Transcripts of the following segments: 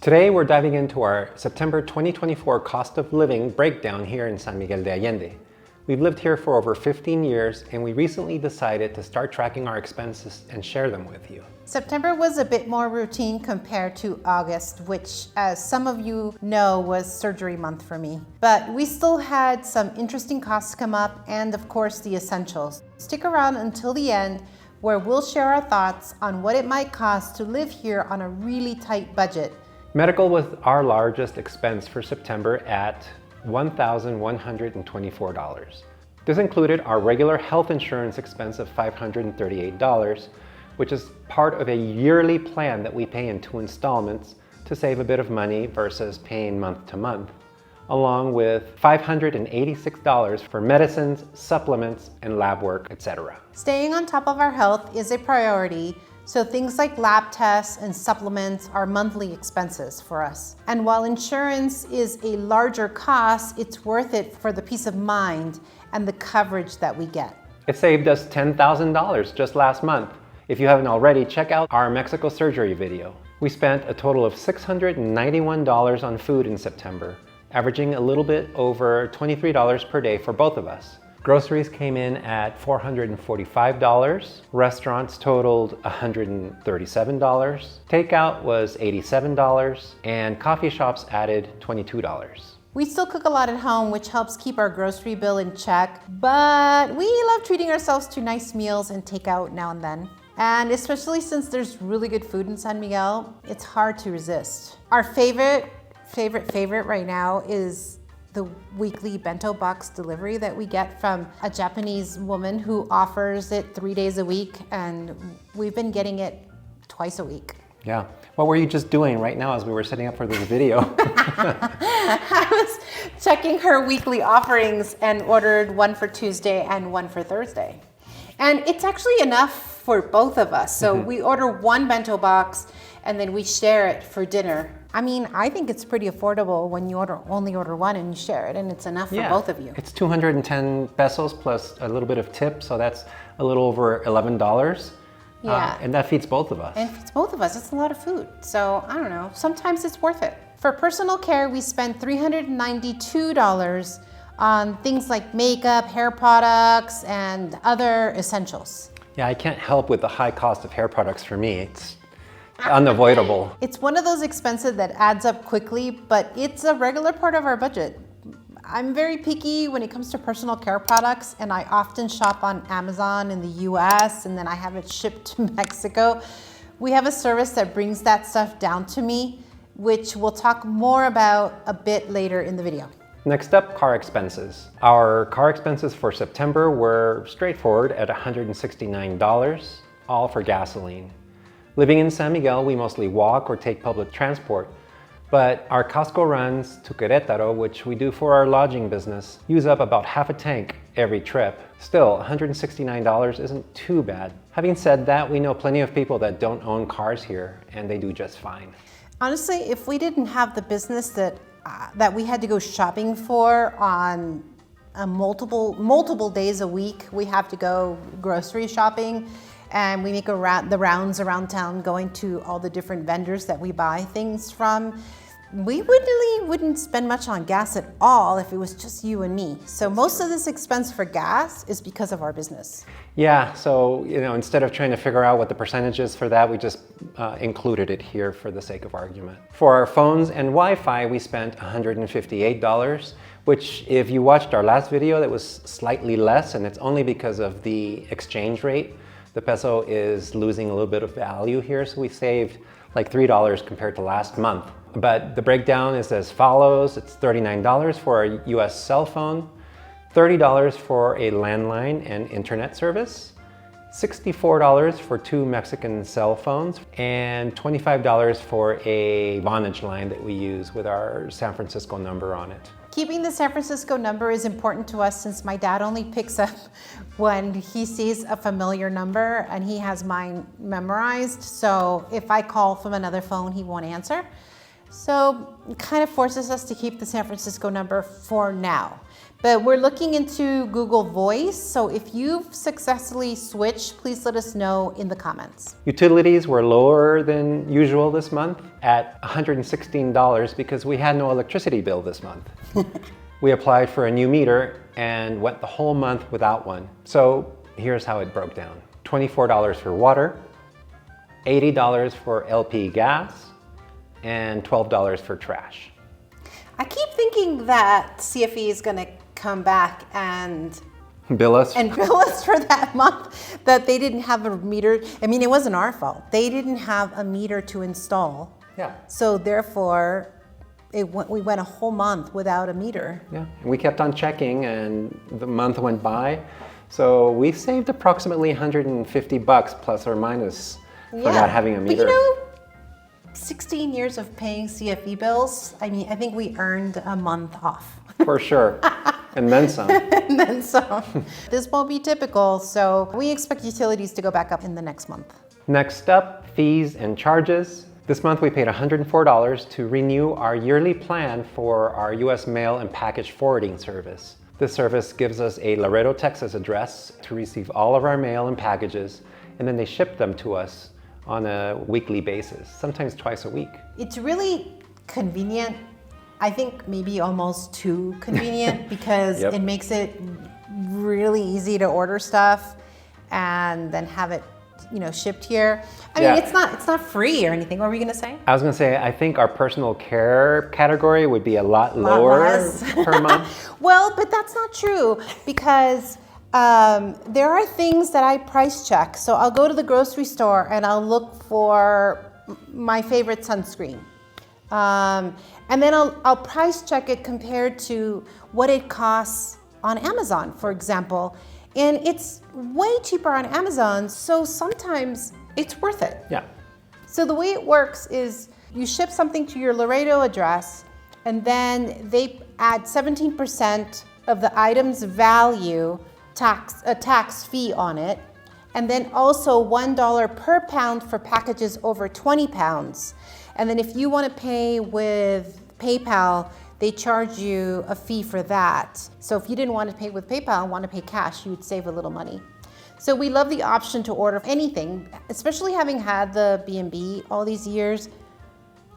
Today we're diving into our September 2024 cost of living breakdown here in San Miguel de Allende. We've lived here for over 15 years and we recently decided to start tracking our expenses and share them with you. September was a bit more routine compared to August, which, as some of you know, was surgery month for me. But we still had some interesting costs come up and, of course, the essentials. Stick around until the end, where we'll share our thoughts on what it might cost to live here on a really tight budget. Medical was our largest expense for September at $1,124. This included our regular health insurance expense of $538, which is part of a yearly plan that we pay in 2 installments to save a bit of money versus paying month to month, along with $586 for medicines, supplements, and lab work, etc. Staying on top of our health is a priority, so things like lab tests and supplements are monthly expenses for us. And while insurance is a larger cost, it's worth it for the peace of mind and the coverage that we get. It saved us $10,000 just last month. If you haven't already, check out our Mexico surgery video. We spent a total of $691 on food in September, averaging a little bit over $23 per day for both of us. Groceries came in at $445, restaurants totaled $137, takeout was $87, and coffee shops added $22. We still cook a lot at home, which helps keep our grocery bill in check, but we love treating ourselves to nice meals and takeout now and then. And especially since there's really good food in San Miguel, it's hard to resist. Our favorite right now is the weekly bento box delivery that we get from a Japanese woman who offers it 3 days a week, and we've been getting it twice a week. Yeah. What were you just doing right now as we were setting up for this video? I was checking her weekly offerings and ordered one for Tuesday and one for Thursday. And it's actually enough for both of us. So we order one bento box and then we share it for dinner. I mean, I think it's pretty affordable when you only order one and you share it, and it's enough for both of you. It's 210 pesos plus a little bit of tip, so that's a little over $11. Yeah. And that feeds both of us. And it feeds both of us. It's a lot of food. So I don't know, sometimes it's worth it. For personal care, we spent $392 on things like makeup, hair products, and other essentials. Yeah, I can't help with the high cost of hair products for me. It's unavoidable. It's one of those expenses that adds up quickly, but it's a regular part of our budget. I'm very picky when it comes to personal care products, and I often shop on Amazon in the US, and then I have it shipped to Mexico. We have a service that brings that stuff down to me, which we'll talk more about a bit later in the video. Next up, car expenses. Our car expenses for September were straightforward at $169, all for gasoline. Living in San Miguel, we mostly walk or take public transport, but our Costco runs to Querétaro, which we do for our lodging business, use up about half a tank every trip. Still, $169 isn't too bad. Having said that, we know plenty of people that don't own cars here, and they do just fine. Honestly, if we didn't have the business that we had to go shopping for on multiple days a week, we have to go grocery shopping, and we make the rounds around town going to all the different vendors that we buy things from. We really wouldn't spend much on gas at all if it was just you and me. So most of this expense for gas is because of our business. Yeah, so instead of trying to figure out what the percentage is for that, we just included it here for the sake of argument. For our phones and Wi-Fi, we spent $158, which if you watched our last video, that was slightly less, and it's only because of the exchange rate. The peso is losing a little bit of value here, so we saved like $3 compared to last month. But the breakdown is as follows. It's $39 for a US cell phone, $30 for a landline and internet service, $64 for 2 Mexican cell phones, and $25 for a Vonage line that we use with our San Francisco number on it. Keeping the San Francisco number is important to us since my dad only picks up when he sees a familiar number, and he has mine memorized. So if I call from another phone, he won't answer. So it kind of forces us to keep the San Francisco number for now. But we're looking into Google Voice, so if you've successfully switched, please let us know in the comments. Utilities were lower than usual this month at $116 because we had no electricity bill this month. We applied for a new meter and went the whole month without one. So here's how it broke down. $24 for water, $80 for LP gas, and $12 for trash. I keep thinking that CFE is gonna come back and bill us for that month that they didn't have a meter. I mean, it wasn't our fault. They didn't have a meter to install. Yeah. So therefore, we went a whole month without a meter. Yeah, and we kept on checking and the month went by. So we saved approximately $150 plus or minus for not having a meter. But you know, 16 years of paying CFE bills, I mean, I think we earned a month off. For sure. And then some. And then some. This won't be typical, so we expect utilities to go back up in the next month. Next up, fees and charges. This month we paid $104 to renew our yearly plan for our US mail and package forwarding service. This service gives us a Laredo, Texas address to receive all of our mail and packages, and then they ship them to us on a weekly basis, sometimes twice a week. It's really convenient. I think maybe almost too convenient because Yep. it makes it really easy to order stuff and then have it, you know, shipped here. I mean, it's not free or anything. What were you gonna say? I was gonna say, I think our personal care category would be a lot lower less. per month. Well, but that's not true because there are things that I price check. So I'll go to the grocery store and I'll look for my favorite sunscreen. And then I'll price check it compared to what it costs on Amazon, for example. And it's way cheaper on Amazon, so sometimes it's worth it. Yeah. So the way it works is you ship something to your Laredo address, and then they add 17% of the item's value, a tax fee on it, and then also $1 per pound for packages over 20 pounds. And then if you want to pay with PayPal, they charge you a fee for that. So if you didn't want to pay with PayPal and want to pay cash, you would save a little money. So we love the option to order anything, especially having had the B&B all these years.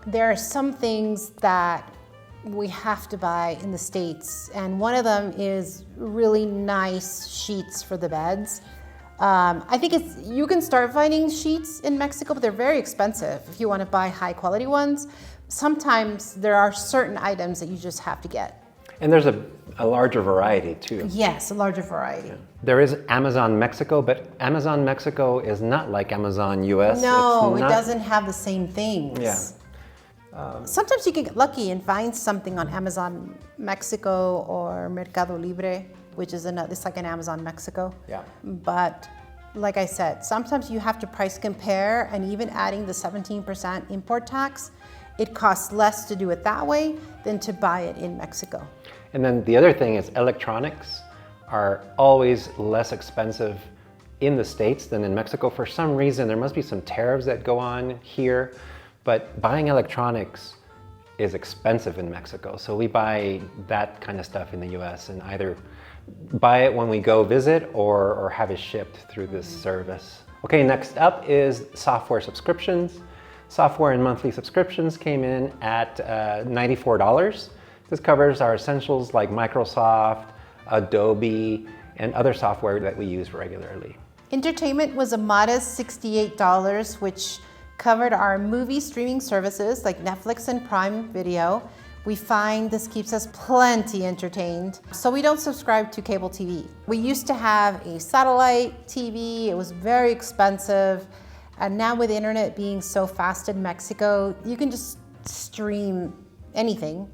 There are some things that we have to buy in the States, and one of them is really nice sheets for the beds. I think you can start finding sheets in Mexico, but they're very expensive if you want to buy high quality ones. Sometimes there are certain items that you just have to get. And there's a larger variety too. Yes, a larger variety. Yeah. There is Amazon Mexico, but Amazon Mexico is not like Amazon US. No, it doesn't have the same things. Yeah. Sometimes you can get lucky and find something on Amazon Mexico or Mercado Libre, which is it's like an Amazon Mexico. Yeah. But like I said, sometimes you have to price compare, and even adding the 17% import tax, it costs less to do it that way than to buy it in Mexico. And then the other thing is electronics are always less expensive in the States than in Mexico. For some reason, there must be some tariffs that go on here, but buying electronics is expensive in Mexico. So we buy that kind of stuff in the US and either buy it when we go visit or have it shipped through this service. Okay, next up is software subscriptions. Software and monthly subscriptions came in at $94. This covers our essentials like Microsoft, Adobe, and other software that we use regularly. Entertainment was a modest $68, which covered our movie streaming services like Netflix and Prime Video. We find this keeps us plenty entertained, so we don't subscribe to cable TV. We used to have a satellite TV, it was very expensive, and now with the internet being so fast in Mexico, you can just stream anything,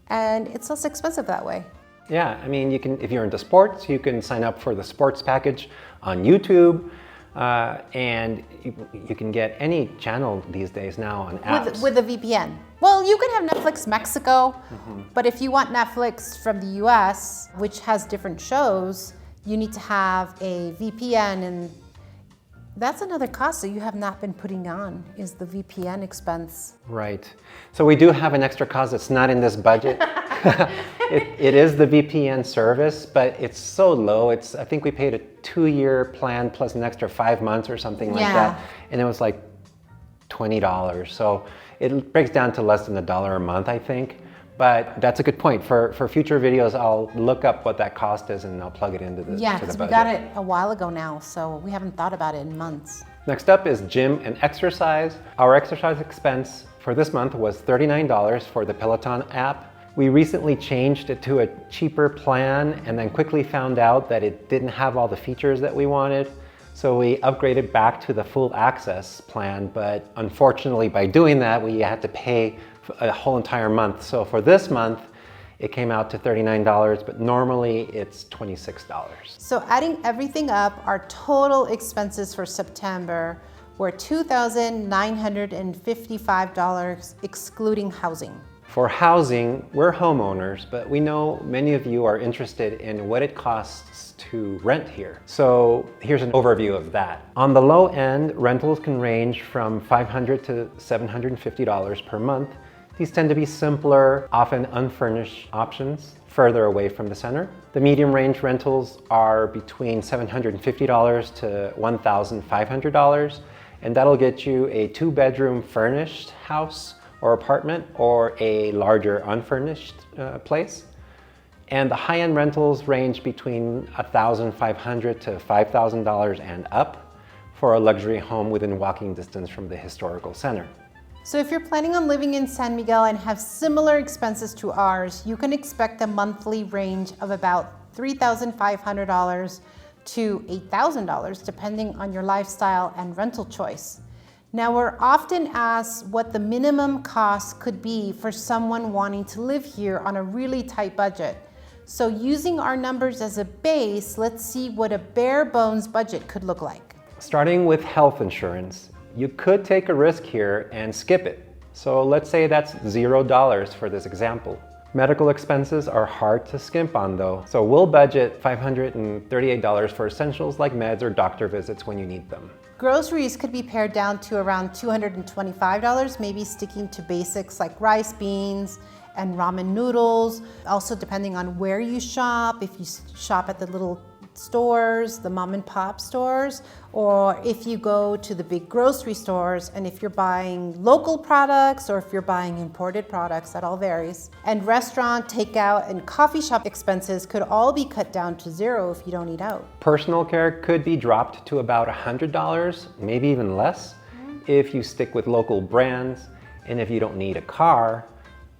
and it's less expensive that way. Yeah, I mean, you can, if you're into sports, you can sign up for the sports package on YouTube, and you can get any channel these days now on apps. With a VPN. Well, you can have Netflix Mexico, but if you want Netflix from the US, which has different shows, you need to have a VPN, and that's another cost that you have not been putting on, is the VPN expense. Right. So we do have an extra cost that's not in this budget. It is the VPN service, but it's so low. I think we paid a 2-year plan plus an extra 5 months or something like that. And it was like $20. So it breaks down to less than $1 a month, I think. But that's a good point. For future videos, I'll look up what that cost is and I'll plug it into the Yeah, to the because budget. we got it a while ago now, so we haven't thought about it in months. Next up is gym and exercise. Our exercise expense for this month was $39 for the Peloton app. We recently changed it to a cheaper plan and then quickly found out that it didn't have all the features that we wanted. So we upgraded back to the full access plan, but unfortunately by doing that, we had to pay a whole entire month. So for this month, it came out to $39, but normally it's $26. So adding everything up, our total expenses for September were $2,955, excluding housing. For housing, we're homeowners, but we know many of you are interested in what it costs to rent here. So here's an overview of that. On the low end, rentals can range from $500 to $750 per month. These tend to be simpler, often unfurnished options further away from the center. The medium range rentals are between $750 to $1,500, and that'll get you a 2-bedroom furnished house or apartment, or a larger unfurnished place. And the high-end rentals range between $1,500 to $5,000 and up for a luxury home within walking distance from the historical center. So if you're planning on living in San Miguel and have similar expenses to ours, you can expect a monthly range of about $3,500 to $8,000, depending on your lifestyle and rental choice. Now, we're often asked what the minimum cost could be for someone wanting to live here on a really tight budget. So using our numbers as a base, let's see what a bare bones budget could look like. Starting with health insurance, you could take a risk here and skip it. So let's say that's $0 for this example. Medical expenses are hard to skimp on though, so we'll budget $538 for essentials like meds or doctor visits when you need them. Groceries could be pared down to around $225, maybe sticking to basics like rice, beans, and ramen noodles. Also depending on where you shop, if you shop at the little stores, the mom and pop stores, or if you go to the big grocery stores, and if you're buying local products or if you're buying imported products, that all varies. And restaurant, takeout, and coffee shop expenses could all be cut down to $0 if you don't eat out. Personal care could be dropped to about $100, maybe even less, if you stick with local brands. And if you don't need a car,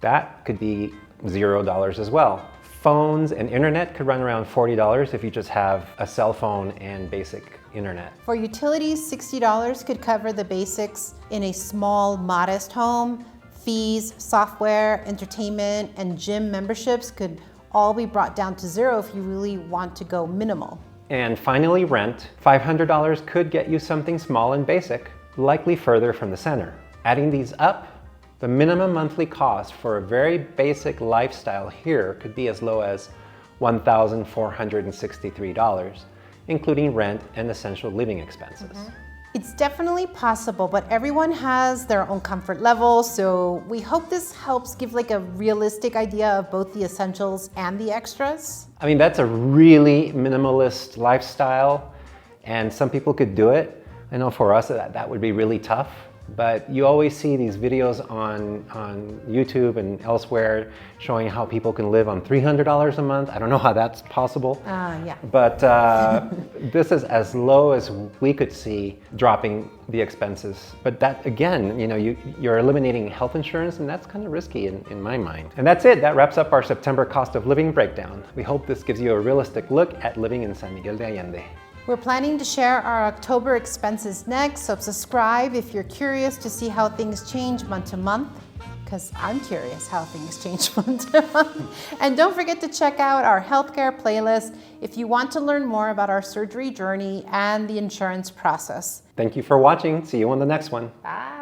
that could be $0 as well. Phones and internet could run around $40 if you just have a cell phone and basic internet. For utilities, $60 could cover the basics in a small, modest home. Fees, software, entertainment, and gym memberships could all be brought down to $0 if you really want to go minimal. And finally, rent. $500 could get you something small and basic, likely further from the center. Adding these up, the minimum monthly cost for a very basic lifestyle here could be as low as $1,463, including rent and essential living expenses. It's definitely possible, but everyone has their own comfort level, so we hope this helps give like a realistic idea of both the essentials and the extras. I mean, that's a really minimalist lifestyle, and some people could do it. I know for us that would be really tough. But you always see these videos on YouTube and elsewhere showing how people can live on $300 a month. I don't know how that's possible. Yeah. But this is as low as we could see dropping the expenses. But that, again, you know, you're eliminating health insurance, and that's kind of risky in my mind. And that's it. That wraps up our September cost of living breakdown. We hope this gives you a realistic look at living in San Miguel de Allende. We're planning to share our October expenses next, so subscribe if you're curious to see how things change month to month, because I'm curious how things change month to month. And don't forget to check out our healthcare playlist if you want to learn more about our surgery journey and the insurance process. Thank you for watching. See you on the next one. Bye.